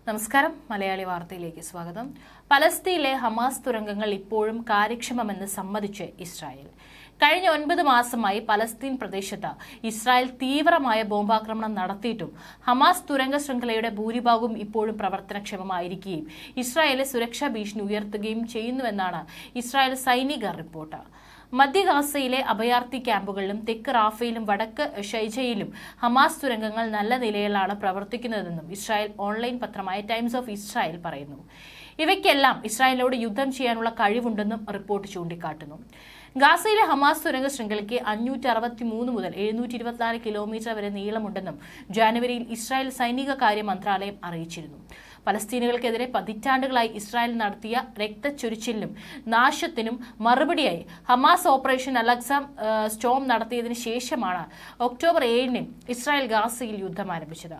നമസ്കാരം. മലയാളി വാർത്തയിലേക്ക് സ്വാഗതം. പലസ്തീനിലെ ഹമാസ് തുരങ്കങ്ങൾ ഇപ്പോഴും കാര്യക്ഷമമെന്ന് സമ്മതിച്ച് ഇസ്രായേൽ. കഴിഞ്ഞ 9 മാസമായി പലസ്തീൻ പ്രദേശത്ത് ഇസ്രായേൽ തീവ്രമായ ബോംബാക്രമണം നടത്തിയിട്ടും ഹമാസ് തുരങ്ക ശൃംഖലയുടെ ഭൂരിഭാഗവും ഇപ്പോഴും പ്രവർത്തനക്ഷമമായിരിക്കുകയും ഇസ്രായേലിലെ സുരക്ഷാ ഭീഷണി ഉയർത്തുകയും ചെയ്യുന്നുവെന്നാണ് ഇസ്രായേൽ സൈനിക റിപ്പോർട്ട്. മധ്യ ഗാസയിലെ അഭയാർത്ഥി ക്യാമ്പുകളിലും തെക്ക് റാഫയിലും വടക്ക് ഷൈജയിലും ഹമാസ് തുരങ്കങ്ങൾ നല്ല നിലയിലാണ് പ്രവർത്തിക്കുന്നതെന്നും ഇസ്രായേൽ ഓൺലൈൻ പത്രമായ ടൈംസ് ഓഫ് ഇസ്രായേൽ പറയുന്നു. ഇവയ്ക്കെല്ലാം ഇസ്രായേലിനോട് യുദ്ധം ചെയ്യാനുള്ള കഴിവുണ്ടെന്നും റിപ്പോർട്ട് ചൂണ്ടിക്കാട്ടുന്നു. ഗാസയിലെ ഹമാസ് തുരങ്ക ശൃംഖലയ്ക്ക് 563 മുതൽ 724 കിലോമീറ്റർ വരെ നീളമുണ്ടെന്നും ജനുവരിയിൽ ഇസ്രായേൽ സൈനിക കാര്യ മന്ത്രാലയം അറിയിച്ചിരുന്നു. പലസ്തീനുകൾക്കെതിരെ പതിറ്റാണ്ടുകളായി ഇസ്രായേൽ നടത്തിയ രക്തച്ചൊരിച്ചിലിനും നാശത്തിനും മറുപടിയായി ഹമാസ് ഓപ്പറേഷൻ അലക്സ സ്റ്റോം നടത്തിയതിനു ശേഷമാണ് ഒക്ടോബർ 7-ന് ഇസ്രായേൽ ഗാസയിൽ യുദ്ധം ആരംഭിച്ചത്.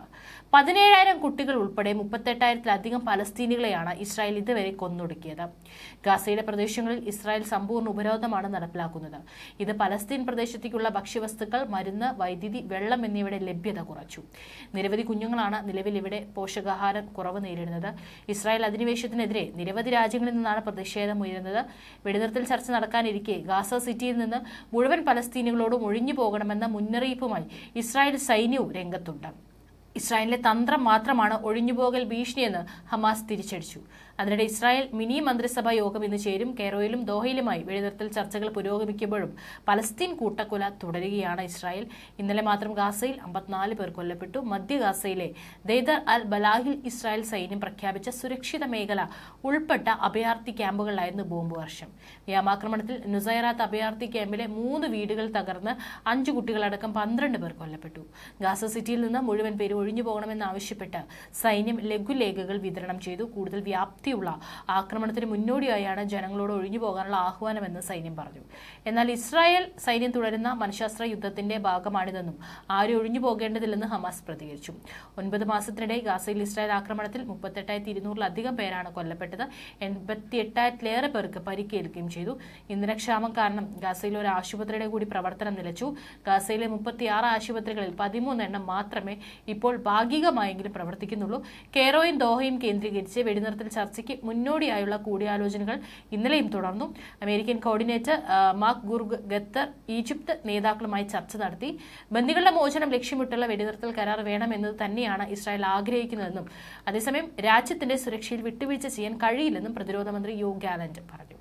17,000 കുട്ടികൾ ഉൾപ്പെടെ 38,000-ലധികം പലസ്തീനികളെയാണ് ഇസ്രായേൽ ഇതുവരെ കൊന്നൊടുക്കിയത്. ഗാസയുടെ പ്രദേശങ്ങളിൽ ഇസ്രായേൽ സമ്പൂർണ്ണ ഉപരോധമാണ് നടപ്പിലാക്കുന്നത്. ഇത് പലസ്തീൻ പ്രദേശത്തേക്കുള്ള ഭക്ഷ്യവസ്തുക്കൾ, മരുന്ന്, വൈദ്യുതി, വെള്ളം എന്നിവയുടെ ലഭ്യത കുറച്ചു. നിരവധി കുഞ്ഞുങ്ങളാണ് നിലവിൽ ഇവിടെ പോഷകാഹാര കുറവ് നേരിടുന്നത്. ഇസ്രായേൽ അധിനിവേശത്തിനെതിരെ നിരവധി രാജ്യങ്ങളിൽ നിന്നാണ് പ്രതിഷേധം ഉയരുന്നത്. വെടിനിർത്തൽ ചർച്ച നടക്കാനിരിക്കെ ഗാസ സിറ്റിയിൽ നിന്ന് മുഴുവൻ പലസ്തീനികളോടും ഒഴിഞ്ഞു പോകണമെന്ന മുന്നറിയിപ്പുമായി ഇസ്രായേൽ സൈന്യവും രംഗത്തുണ്ട്. ഇസ്രായേലിന്റെ തന്ത്രം മാത്രമാണ് ഒഴിഞ്ഞുപോകൽ ഭീഷണിയെന്ന് ഹമാസ് തിരിച്ചടിച്ചു. അതിനിടെ ഇസ്രായേൽ മിനി മന്ത്രിസഭാ യോഗം ഇന്ന് ചേരും. കെയ്റോയിലും ദോഹയിലുമായി വെടിനിർത്തൽ ചർച്ചകൾ പുരോഗമിക്കുമ്പോഴും പലസ്തീൻ കൂട്ടക്കൊല തുടരുകയാണ്. ഇസ്രായേൽ ഇന്നലെ മാത്രം ഗാസയിൽ 54 പേർ കൊല്ലപ്പെട്ടു. മധ്യ ഗാസയിലെ ദെയ്ദർ അൽ ബലാഹിൽ ഇസ്രായേൽ സൈന്യം പ്രഖ്യാപിച്ച സുരക്ഷിത മേഖല ഉൾപ്പെട്ട അഭയാർത്ഥി ക്യാമ്പുകളിലായിരുന്നു ബോംബ് വർഷം. വ്യോമാക്രമണത്തിൽ നുസൈറാത്ത് അഭയാർത്ഥി ക്യാമ്പിലെ 3 വീടുകൾ തകർന്ന് 5 കുട്ടികളടക്കം 12 പേർ കൊല്ലപ്പെട്ടു. ഗാസ സിറ്റിയിൽ നിന്ന് മുഴുവൻ പേരും ഒഴിഞ്ഞു പോകണമെന്നാവശ്യപ്പെട്ട് സൈന്യം ലഘുലേഖകൾ വിതരണം ചെയ്തു. കൂടുതൽ വ്യാപ്തിയുള്ള ആക്രമണത്തിന് മുന്നോടിയായാണ് ജനങ്ങളോട് ഒഴിഞ്ഞു പോകാനുള്ള ആഹ്വാനമെന്ന് സൈന്യം പറഞ്ഞു. എന്നാൽ ഇസ്രായേൽ സൈന്യം തുടരുന്ന മനഃശാസ്ത്ര യുദ്ധത്തിന്റെ ഭാഗമാണിതെന്നും ആരും ഒഴിഞ്ഞു പോകേണ്ടതില്ലെന്ന് ഹമാസ് പ്രതികരിച്ചു. 9 മാസത്തിനിടെ ഗാസയിൽ ഇസ്രായേൽ ആക്രമണത്തിൽ 38,200-ലധികം പേരാണ് കൊല്ലപ്പെട്ടത്. 88,000-ലേറെ പേർക്ക് പരിക്കേൽക്കുകയും ചെയ്തു. ഇന്ധനക്ഷാമം കാരണം ഗാസയിലെ ഒരു ആശുപത്രിയുടെ കൂടി പ്രവർത്തനം നിലച്ചു. ഗാസയിലെ 36 ആശുപത്രികളിൽ 13 എണ്ണം മാത്രമേ ഇപ്പോൾ ഭാഗികമായെങ്കിലും പ്രവർത്തിക്കുന്നുള്ളൂ. കെയ്റോയും ദോഹയും കേന്ദ്രീകരിച്ച് വെടിനിർത്തൽ ചർച്ചയ്ക്ക് മുന്നോടിയായുള്ള കൂടിയാലോചനകൾ ഇന്നലെയും തുടർന്നു. American coordinator McGurk Qatar, Egypt നേതാക്കളുമായി ചർച്ച നടത്തി. ബന്ദികളുടെ മോചനം ലക്ഷ്യമിട്ടുള്ള വെടിനിർത്തൽ കരാർ വേണമെന്നത് തന്നെയാണ് ഇസ്രായേൽ ആഗ്രഹിക്കുന്നതെന്നും അതേസമയം രാജ്യത്തിന്റെ സുരക്ഷയിൽ വിട്ടുവീഴ്ച ചെയ്യാൻ കഴിയില്ലെന്നും പ്രതിരോധ മന്ത്രി യോ ഗാലന്റ് പറഞ്ഞു.